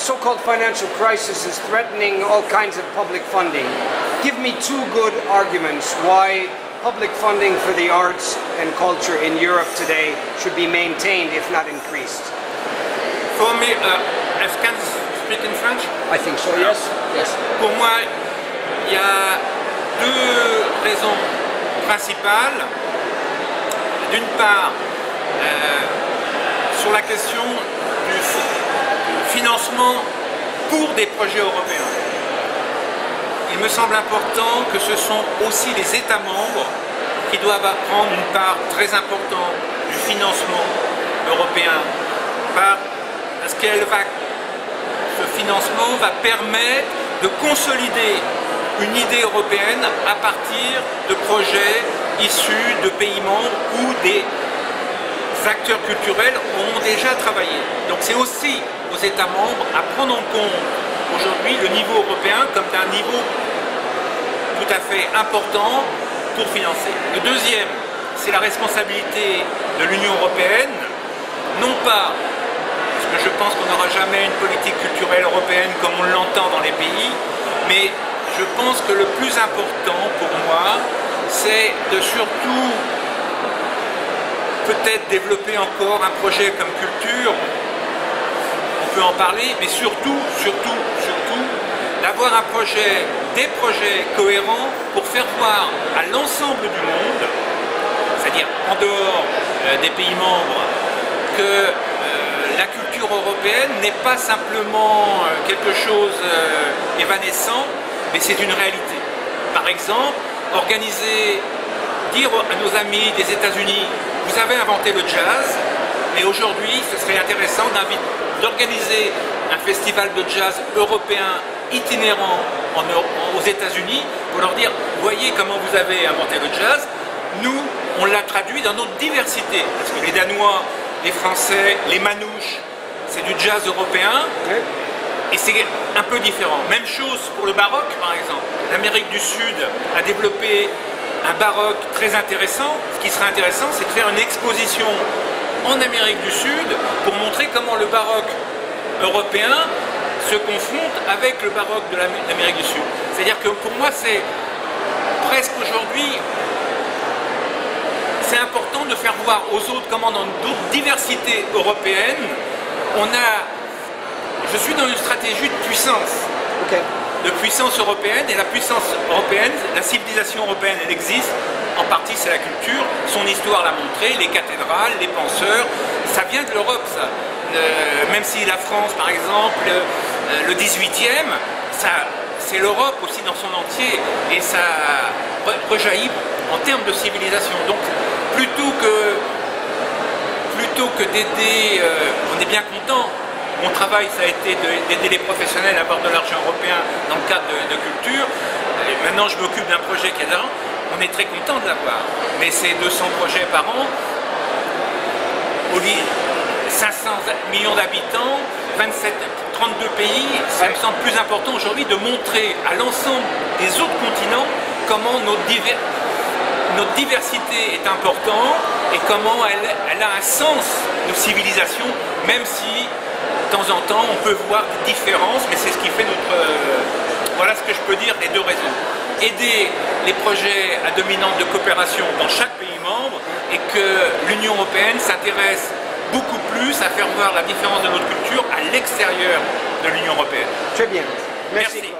so-called financial crisis is threatening all kinds of public funding. Give me two good arguments why public funding for the arts and culture in Europe today should be maintained, if not increased. For me, can I speak in French? I think so, yes. Yes. Pour moi, il y a deux raisons principales. D'une part, sur la question du financement pour des projets européens. Il me semble important que ce sont aussi les États membres qui doivent prendre une part très importante du financement européen parce que ce financement va permettre de consolider une idée européenne à partir de projets issus de pays membres où des acteurs culturels ont déjà travaillé. Donc c'est aussi aux États membres à prendre en compte aujourd'hui le niveau européen comme un niveau tout à fait important pour financer. Le deuxième, c'est la responsabilité de l'Union européenne, non pas parce que je pense qu'on n'aura jamais une politique culturelle européenne comme on l'entend dans les pays, mais je pense que le plus important pour moi, c'est de surtout peut-être développer encore un projet comme culture, on peut en parler, mais surtout, d'avoir un projet, des projets cohérents pour faire voir à l'ensemble du monde, c'est-à-dire en dehors des pays membres, que la culture européenne n'est pas simplement quelque chose évanescent, mais c'est une réalité. Par exemple, dire à nos amis des États-Unis, vous avez inventé le jazz, mais aujourd'hui ce serait intéressant d'organiser un festival de jazz européen itinérant aux États-Unis pour leur dire, voyez comment vous avez inventé le jazz, nous on l'a traduit dans notre diversité, parce que les Danois, les Français, les Manouches, c'est du jazz européen. Et c'est un peu différent. Même chose pour le baroque, par exemple. L'Amérique du Sud a développé un baroque très intéressant. Ce qui serait intéressant, c'est de faire une exposition en Amérique du Sud pour montrer comment le baroque européen se confronte avec le baroque de l'Amérique du Sud. C'est-à-dire que pour moi, c'est presque aujourd'hui, c'est important de faire voir aux autres comment dans d'autres diversités européennes, je suis dans une stratégie de puissance, de puissance européenne, et la puissance européenne, la civilisation européenne, elle existe, en partie c'est la culture, son histoire l'a montré, les cathédrales, les penseurs, ça vient de l'Europe ça. Même si la France par exemple, le 18e, c'est l'Europe aussi dans son entier, et ça rejaillit en termes de civilisation. Donc plutôt que d'aider, on est bien content. Mon travail, ça a été d'aider les professionnels à avoir de l'argent européen dans le cadre de culture. Et maintenant, je m'occupe d'un projet qui est là. On est très content de l'avoir. Mais c'est 200 projets par an. 500 millions d'habitants, 32 pays. Ça me semble plus important aujourd'hui de montrer à l'ensemble des autres continents comment notre diversité est importante et comment elle a un sens de civilisation, même si de temps en temps on peut voir des différences, mais c'est ce qui fait notre... voilà ce que je peux dire des deux raisons. Aider les projets à dominante de coopération dans chaque pays membre et que l'Union européenne s'intéresse beaucoup plus à faire voir la différence de notre culture à l'extérieur de l'Union européenne. Très bien. Merci.